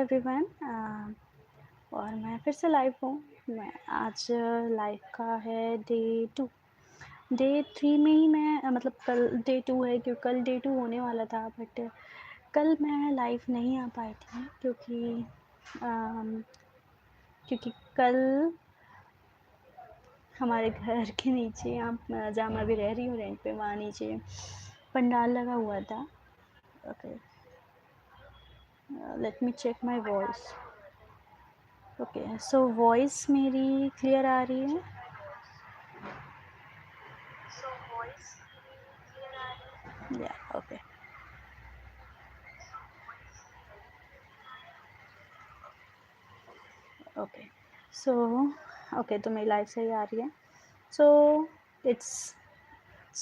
Everyone. और मैं फिर से लाइव हूँ। मैं आज लाइव का है डे 3 में ही मैं मतलब कल डे 2 है, क्योंकि कल डे 2 होने वाला था, बट कल मैं लाइव नहीं आ पाई थी क्योंकि कल हमारे घर के नीचे, यहाँ जहाँ मैं अभी रह रही हूँ रेंट पे, वहाँ नीचे पंडाल लगा हुआ था। Okay, let me check my voice. Okay, so voice मेरी क्लियर आ रही है? या ओके ओके सो ओके, तो मेरी लाइफ सही आ रही है। So it's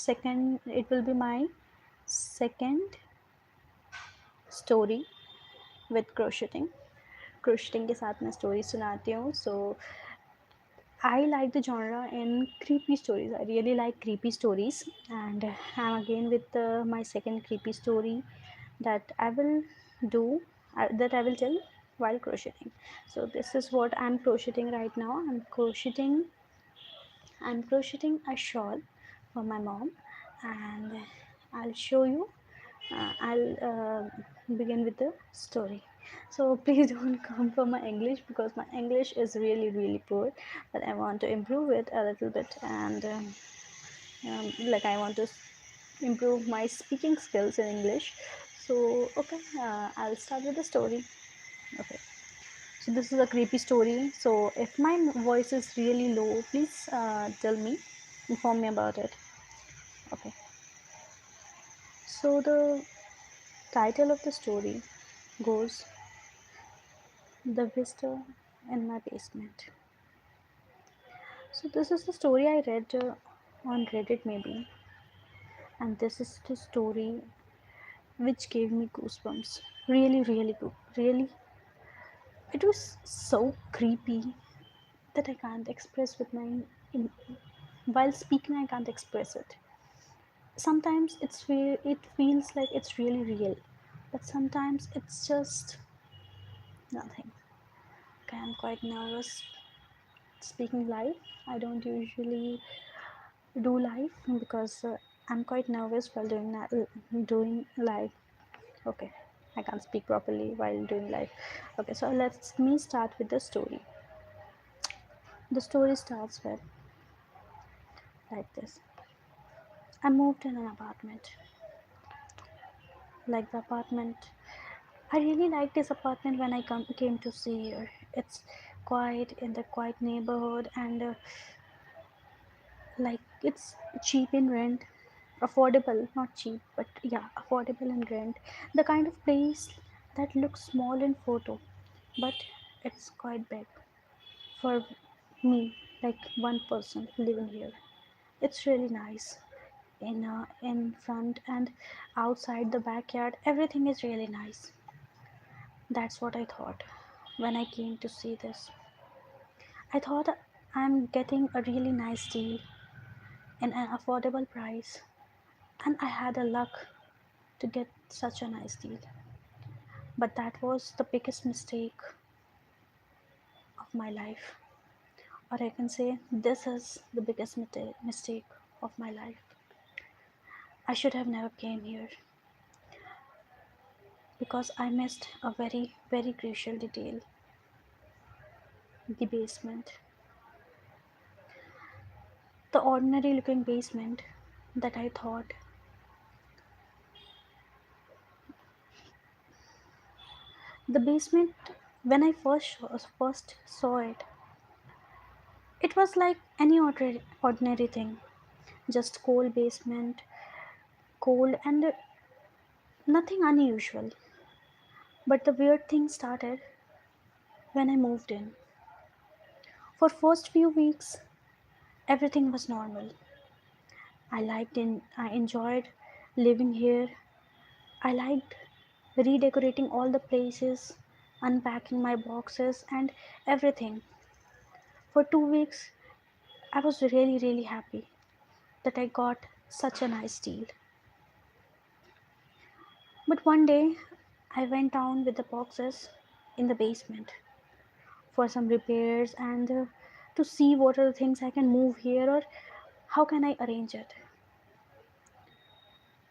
second, it will be my second story with crocheting के साथ मैं स्टोरी सुनाती हूँ। सो I like the genre in creepy stories. I really like creepy stories, and I'm again with my second creepy story that I will do, that I will tell while crocheting. So this is what I'm crocheting right now. I'm crocheting a shawl for my mom, and I'll show you. I'll begin with the story. So please don't come for my English, because my English is really poor, but I want to improve it a little bit, and like I want to improve my speaking skills in English. So okay, I'll start with the story. Okay. So this is a creepy story. So if my voice is really low, please tell me, inform me about it. Okay. So the title of the story goes, The Visitor in My Basement. So this is the story I read on Reddit maybe, and this is the story which gave me goosebumps. Really, it was so creepy that I can't express with my in, while speaking. I can't express it. Sometimes it feels like it's really real, but sometimes it's just nothing. Okay, I'm quite nervous speaking live. I don't usually do live because I'm quite nervous while doing live. Okay, I can't speak properly while doing live. Okay, so let me start with the story. The story starts with like this. I moved in an apartment. Like the apartment, I really like this apartment when I came to see here. It's quiet in the quiet neighborhood, and like it's cheap in rent, affordable, not cheap, but yeah, affordable in rent. The kind of place that looks small in photo, but it's quite big for me, like one person living here. It's really nice. In front and outside the backyard, everything is really nice. That's what I thought when I came to see this. I thought I'm getting a really nice deal in an affordable price, and I had a luck to get such a nice deal. But that was the biggest mistake of my life, or I can say this is the biggest mistake of my life. I should have never came here because I missed a very crucial detail: the basement. The ordinary looking basement that I thought. The basement, when I first saw it, it was like any ordinary thing, just cold basement, cold and nothing unusual. But the weird thing started when I moved in. For first few weeks, everything was normal. I enjoyed living here. I liked redecorating all the places, unpacking my boxes and everything. For 2 weeks, I was really happy that I got such a nice deal. But one day, I went down with the boxes in the basement for some repairs and to see what are the things I can move here or how can I arrange it.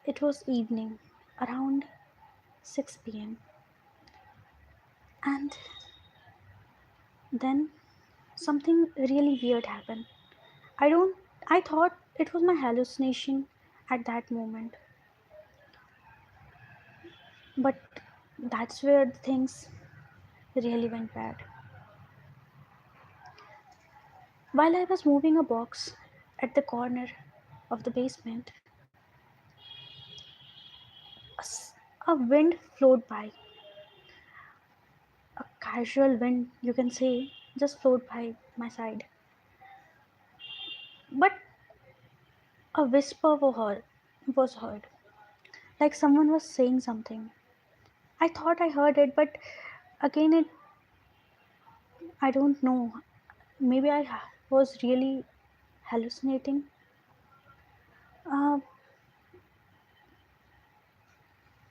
It was evening, around 6 p.m., and then something really weird happened. I don't I thought it was my hallucination at that moment, but that's where things really went bad. While I was moving a box at the corner of the basement, a, a wind flowed by. A casual wind, you can say, just flowed by my side. But a whisper was heard, like someone was saying something. I thought I heard it, but again, I don't know. Maybe was really hallucinating. Uh,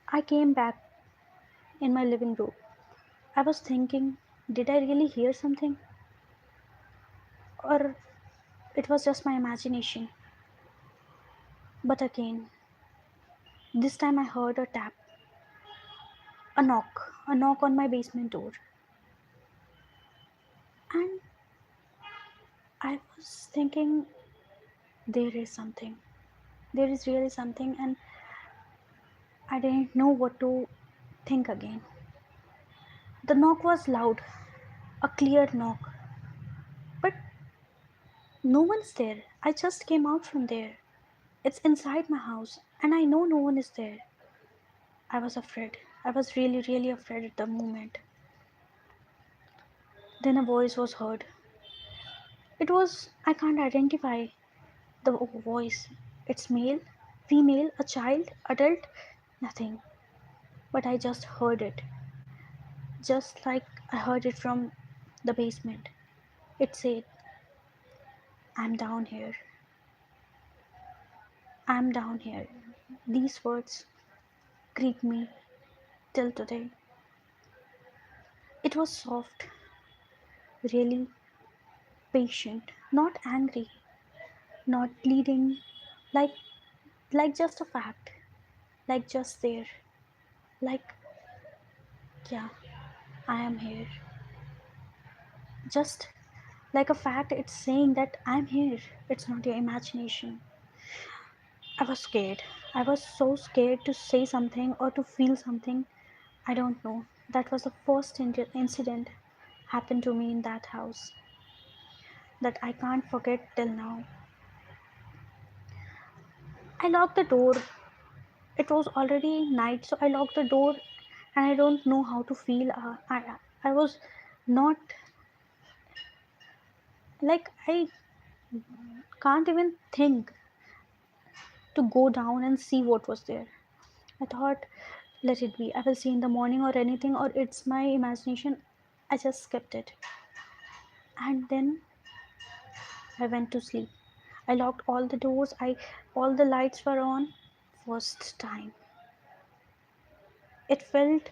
I came back in my living room. I was thinking, did I really hear something? Or it was just my imagination? But again, this time I heard a tap, a knock on my basement door. And I was thinking, there is something. There is really something, and I didn't know what to think again. The knock was loud, a clear knock, but no one's there. I just came out from there. It's inside my house, and I know no one is there. I was afraid. I was really, really afraid at the moment. Then a voice was heard. I can't identify the voice. It's male, female, a child, adult, nothing. But I just heard it. Just like I heard it from the basement. It said, I'm down here. I'm down here. These words creep me till today. It was soft, really patient, not angry, not pleading, like like just a fact, like just there, like yeah, I am here. Just like a fact, it's saying that I'm here. It's not your imagination. I was scared. I was so scared to say something or to feel something. I don't know. That was the first incident happened to me in that house that I can't forget till now. I locked the door. It was already night, so I locked the door, and I don't know how to feel. I was not like I can't even think to go down and see what was there. I thought, let it be. I will see in the morning or anything, or it's my imagination. I just kept it, and then I went to sleep. I locked all the doors. All the lights were on. First time, it felt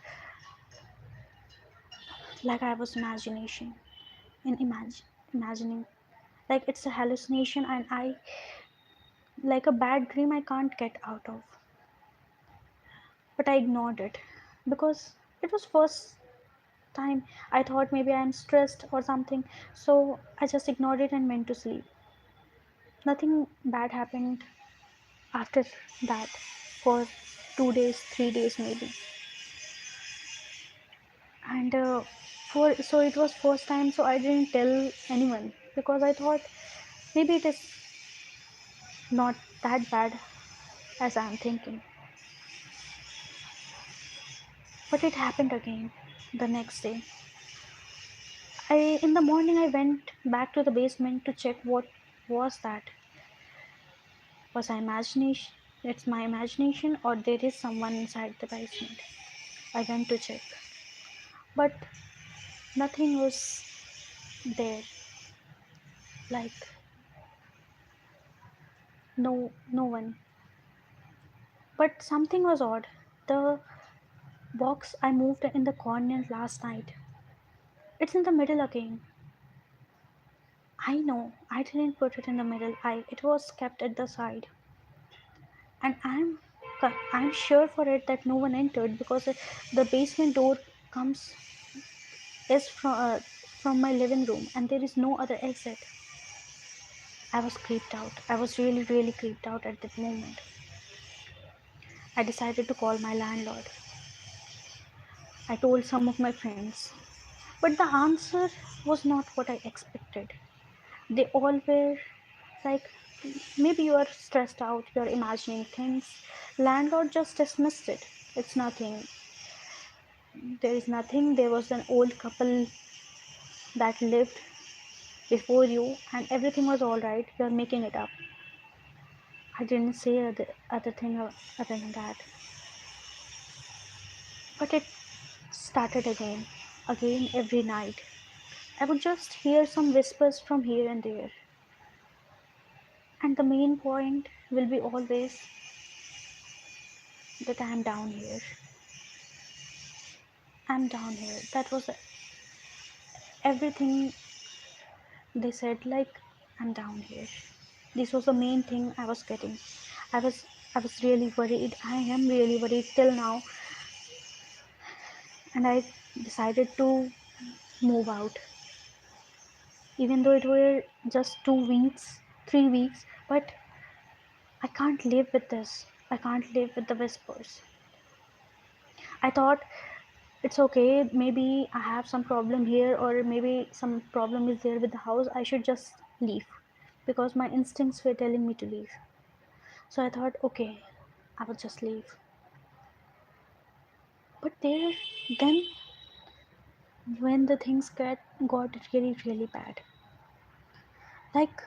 like I was imagining like it's a hallucination, and I like a bad dream I can't get out of. But I ignored it because it was first time. I thought maybe I'm stressed or something, so I just ignored it and went to sleep. Nothing bad happened after that for 2 days, 3 days maybe. And for so it was first time, so I didn't tell anyone because I thought maybe it is not that bad as I'm thinking. But it happened again the next day. In the morning I went back to the basement to check what was that. Was I imagination? It's my imagination, or there is someone inside the basement. I went to check, but nothing was there. Like no one. But something was odd. The box I moved in the corner last night. It's in the middle again. I know, I didn't put it in the middle. It was kept at the side, and I'm sure for it that no one entered because the basement door comes is from my living room, and there is no other exit. I was creeped out. I was really, really creeped out at that moment. I decided to call my landlord. I told some of my friends, but the answer was not what I expected. They all were like, maybe you are stressed out, you're imagining things. Landlord just dismissed it. It's nothing. There is nothing. There was an old couple that lived before you, and everything was all right. You're making it up. I didn't say other thing other than that. But it started again every night. I would just hear some whispers from here and there. And the main point will be always that I'm down here. I'm down here. That was everything they said, like, I'm down here. This was the main thing I was getting. I was really worried. I am really worried till now, and I decided to move out. Even though it were just 2 weeks, 3 weeks, but I can't live with this. I can't live with the whispers. I thought it's okay, maybe I have some problem here, or maybe some problem is there with the house. I should just leave because my instincts were telling me to leave. So I thought, okay, I will just leave. But there, then when the things got really, really bad, like,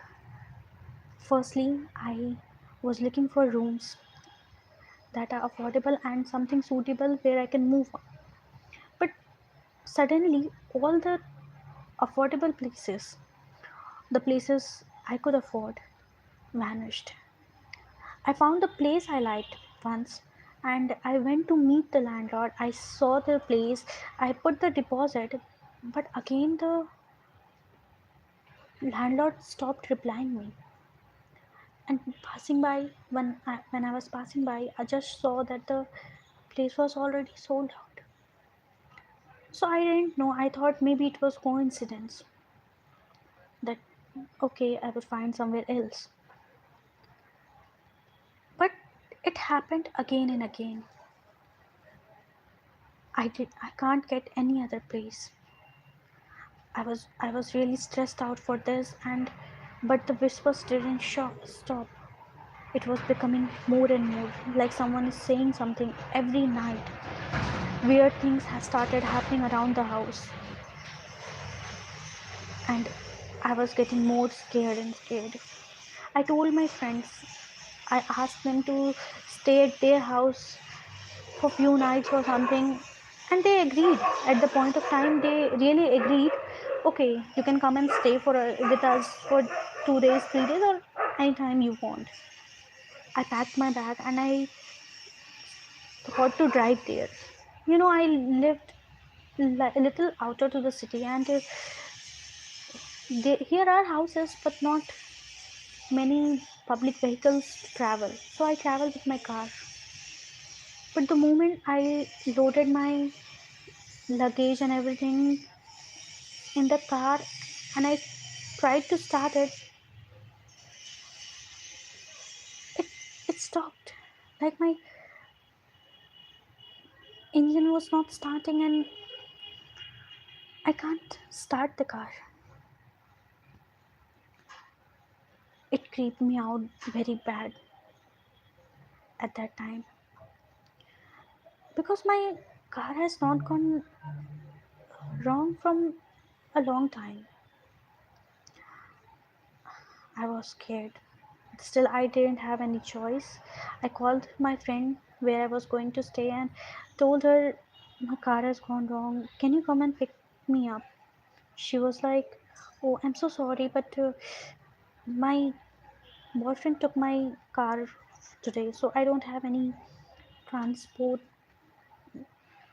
firstly, I was looking for rooms that are affordable and something suitable where I can move on. But suddenly, all the affordable places, the places I could afford, vanished. I found the place I liked once, and I went to meet the landlord. I saw the place, I put the deposit, but again the landlord stopped replying me. And passing by, when I was passing by, I just saw that the place was already sold out. So I didn't know. I thought maybe it was coincidence that okay, I would find somewhere else. But it happened again and again. I can't get any other place. I was really stressed out for this, and but the whispers didn't stop. It was becoming more and more like someone is saying something every night. Weird things have started happening around the house, and I was getting more scared and scared. I told my friends, I asked them to stay at their house for few nights or something, and they agreed. At the point of time, they really agreed. Okay, you can come and stay with us for 2 days, 3 days, or anytime you want. I packed my bag and I thought to drive there. I lived a little outer to the city, and here are houses, but not many public vehicles to travel. So I travel with my car. But the moment I loaded my luggage and everything in the car and I tried to start it, it, it stopped. Like my engine was not starting, and I can't start the car. It creeped me out very bad at that time because my car has not gone wrong from a long time. I was scared. Still, I didn't have any choice. I called my friend where I was going to stay and told her my car has gone wrong. Can you come and pick me up? She was like, "Oh, I'm so sorry, but my boyfriend took my car today, so I don't have any transport, you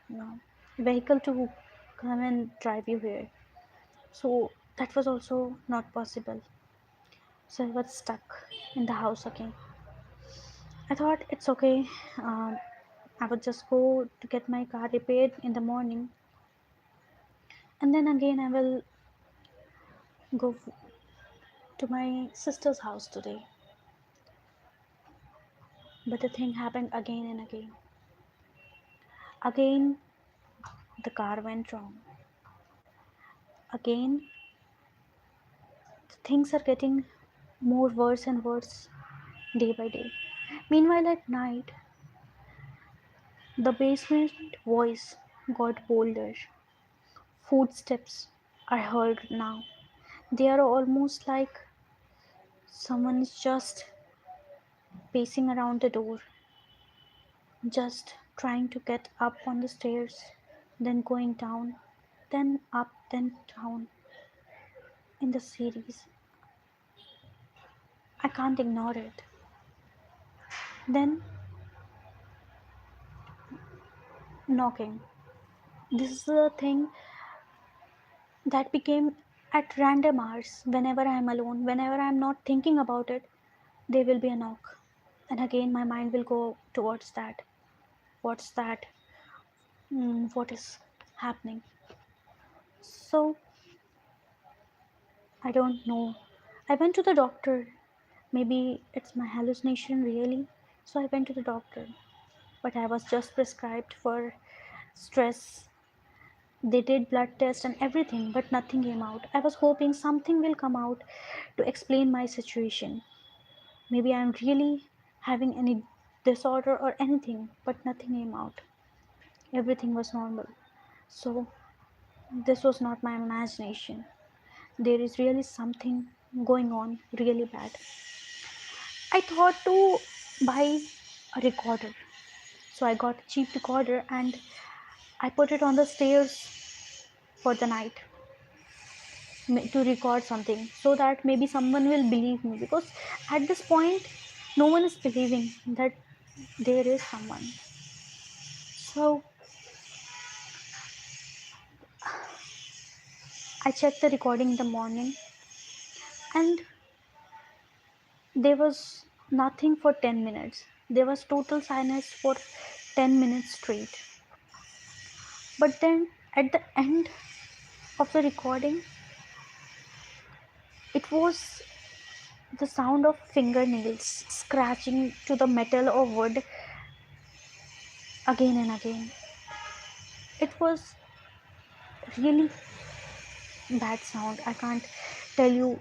know, vehicle to come and drive you here." So that was also not possible. So I was stuck in the house again. I thought it's okay. Um, I would just go to get my car repaired in the morning, and then again I will go to my sister's house today. But the thing happened again and again. Again, the car went wrong. Again, things are getting more worse and worse day by day. Meanwhile, at night, the basement voice got bolder. Footsteps are heard now. They are almost like someone is just pacing around the door, just trying to get up on the stairs, then going down, then up, then down in the series. I can't ignore it. Then knocking. This is the thing that became at random hours whenever I am alone, whenever I am not thinking about it, there will be a knock. And again, my mind will go towards that. What's that? What is happening? So I don't know. I went to the doctor. Maybe it's my hallucination, really. So I went to the doctor, but I was just prescribed for stress. They did blood test and everything, but nothing came out. I was hoping something will come out to explain my situation. Maybe I'm really having any disorder or anything, but nothing came out. Everything was normal. So this was not my imagination. There is really something going on really bad. I thought to buy a recorder. So I got a cheap recorder and I put it on the stairs for the night to record something so that maybe someone will believe me, because at this point no one is believing that there is someone. So I checked the recording in the morning, and there was nothing for 10 minutes. There was total silence for 10 minutes straight. But then at the end of the recording, it was the sound of fingernails scratching to the metal or wood again and again. It was really bad sound. I can't tell you.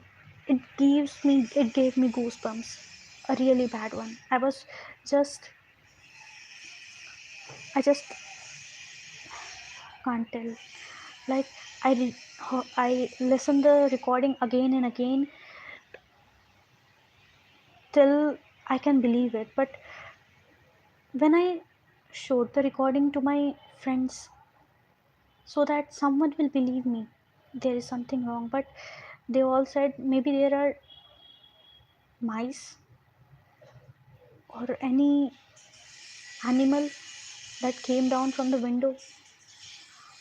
It gave me goosebumps. A really bad one. Just I just can't tell. Like I listened the recording again and again till I can believe it. But when I showed the recording to my friends so that someone will believe me, there is something wrong. But they all said maybe there are mice or any animal that came down from the window.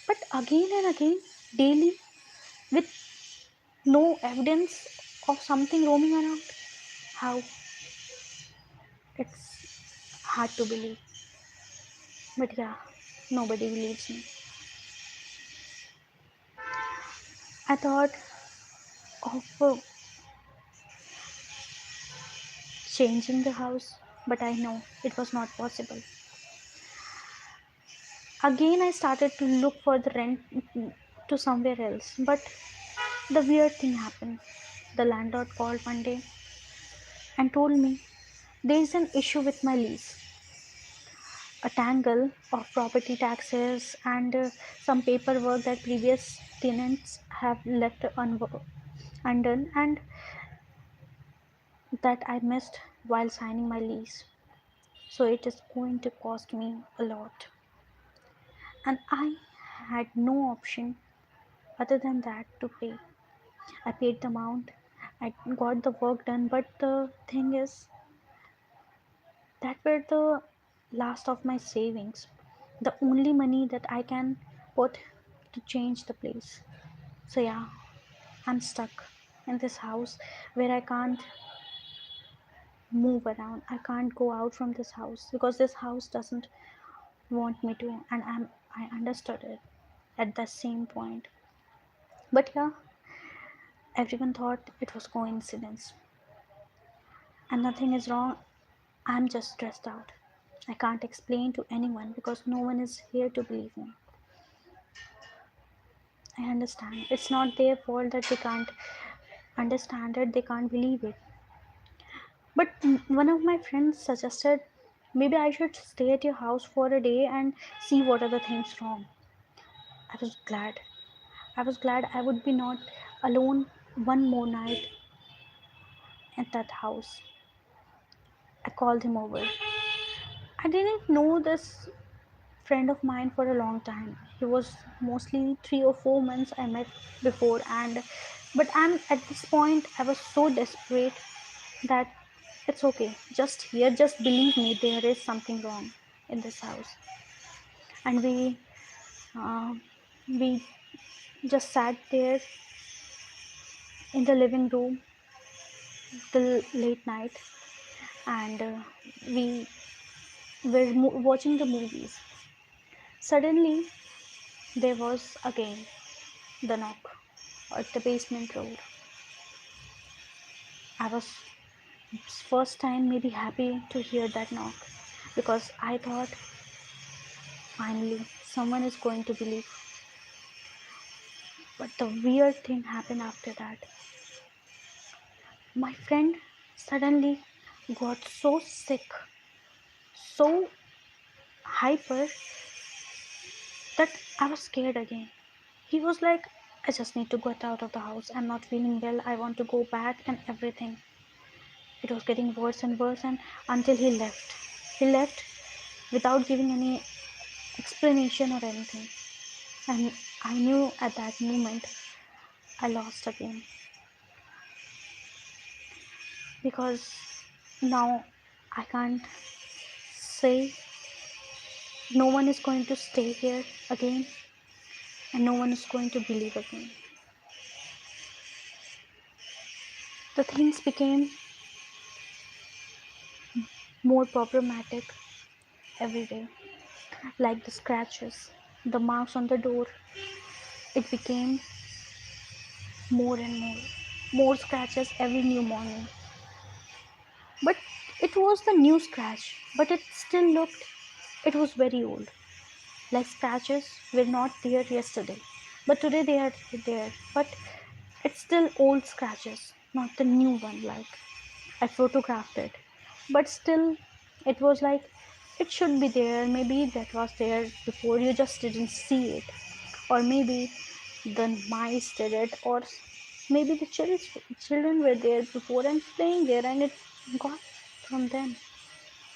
But again and again, daily, with no evidence of something roaming around. How? It's hard to believe. But yeah, nobody believes me. I thought of changing the house, but I know it was not possible. Again, I started to look for the rent to somewhere else, but the weird thing happened. The landlord called one day and told me there is an issue with my lease, a tangle of property taxes and some paperwork that previous tenants have left undone, and that I missed while signing my lease. So it is going to cost me a lot. And I had no option other than that to pay. I paid the amount, I got the work done, but the thing is, that were the last of my savings, the only money that I can put to change the place. So yeah, I'm stuck in this house where I can't move around. I can't go out from this house because this house doesn't want me to, and I understood it at the same point. But yeah, everyone thought it was coincidence, and nothing is wrong. I'm just stressed out. I can't explain to anyone because no one is here to believe me. I understand. It's not their fault that they can't understand it, they can't believe it. But one of my friends suggested maybe I should stay at your house for a day and see what are the things wrong. I was glad. I was glad I would be not alone one more night at that house. I called him over. I didn't know this friend of mine for a long time. He was mostly 3 or 4 months I met before, and but I'm at this point I was so desperate that it's okay. Just here, just believe me, there is something wrong in this house. And uh, we just sat there in the living room till late night, and we were watching the movies. Suddenly, there was again the knock at the basement door. I was first time maybe happy to hear that knock because I thought finally someone is going to believe. But the weird thing happened after that. My friend suddenly got so sick, so hyper that I was scared again. He was like, I just need to get out of the house. I'm not feeling well. I want to go back and everything. It was getting worse and worse and until he left. He left without giving any explanation or anything. And I knew at that moment I lost again because now I can't say no one is going to stay here again and no one is going to believe again. The things became more problematic every day, like the scratches, the marks on the door. It became more and more scratches every new morning. But it was the new scratch, but it still looked, it was very old. Like scratches were not there yesterday, but today they are there. But it's still old scratches, not the new one. Like I photographed it, but still, it was like it should be there. Maybe that was there before, you just didn't see it, or maybe the mice did it, or maybe the children were there before and playing there, and it got from them.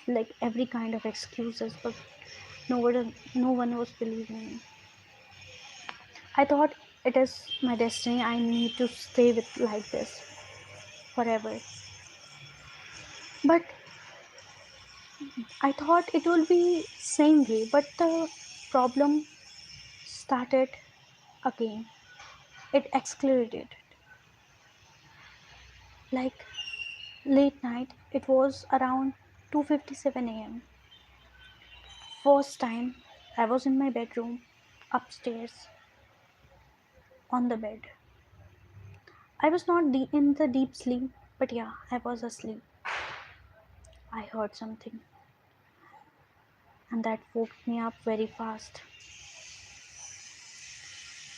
Like every kind of excuses, but no one was believing me. I thought it is my destiny. I need to stay with like this forever. But I thought it will be same way. But the problem started again. It accelerated. Like late night. It was around 2:57 a.m. First time I was in my bedroom, upstairs on the bed. I was not in the deep sleep, but yeah, I was asleep. I heard something, and that woke me up very fast.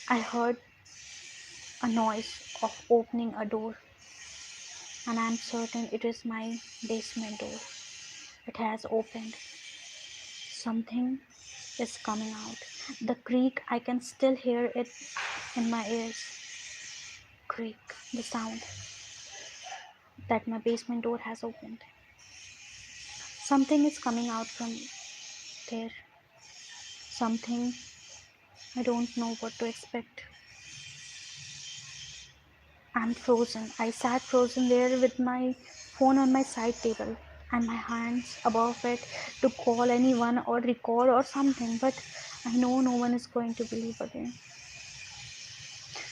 I heard a noise of opening a door, and I'm certain it is my basement door. It has opened. Something is coming out. The creak, I can still hear it in my ears. Creak, the sound that my basement door has opened. Something is coming out from there. Something I don't know what to expect. I'm frozen. I sat frozen there with my phone on my side table and my hands above it to call anyone or record or something, but I know no one is going to believe again.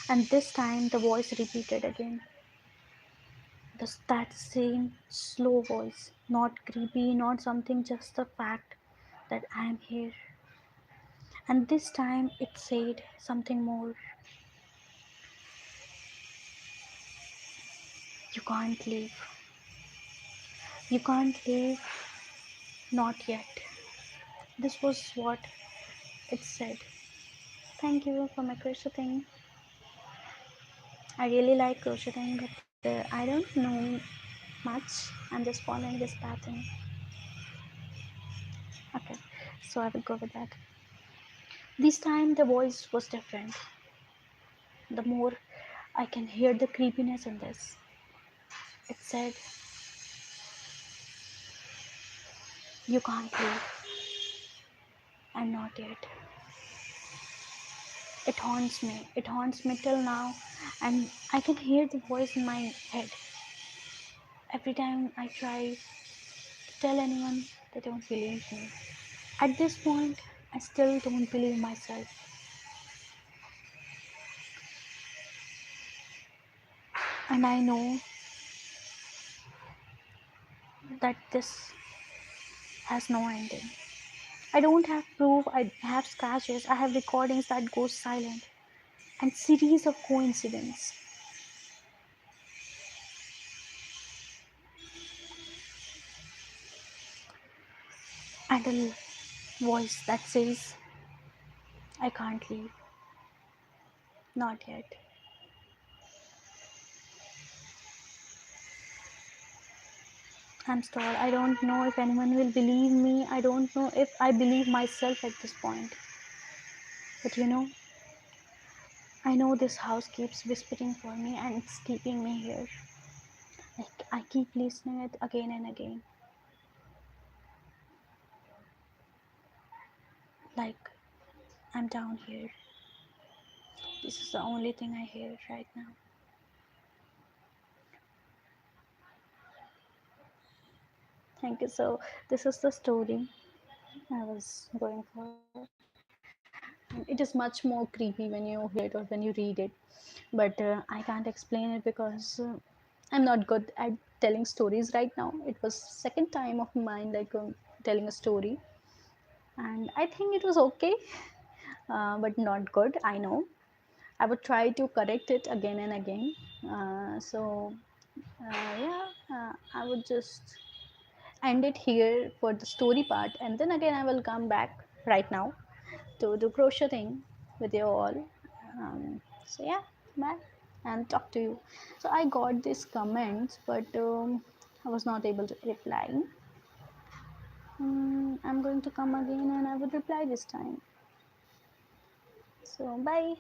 And this time the voice repeated again. That same slow voice, not creepy, not something, just the fact that I am here. And this time it said something more. You can't leave. You can't leave, not yet. This was what it said. Thank you for my crocheting. I really like crocheting, but I don't know much. I'm just following this pattern. Okay, so I will go with that. This time the voice was different. The more I can hear the creepiness in this. It said, you can't leave, and not yet. It haunts me. It haunts me till now, and I can hear the voice in my head. Every time I try to tell anyone, they don't believe me. At this point, I still don't believe myself. And I know that this has no ending. I don't have proof, I have scratches, I have recordings that go silent, and series of coincidences. And a voice that says, I can't leave. Not yet. I'm stalled. I don't know if anyone will believe me. I don't know if I believe myself at this point. But I know this house keeps whispering for me and it's keeping me here. Like I keep listening it again and again. Like I'm down here. This is the only thing I hear right now. Thank you. So this is the story I was going for. And it is much more creepy when you hear it or when you read it. But I can't explain it because I'm not good at telling stories right now. It was second time of mine telling a story, and I think it was okay, but not good. I know. I would try to correct it again and again. Yeah, I would just end it here for the story part, and then again I will come back right now to do crocheting with you all. So yeah, bye and talk to you. So I got these comments, but I was not able to reply. I'm going to come again and I will reply this time. So bye.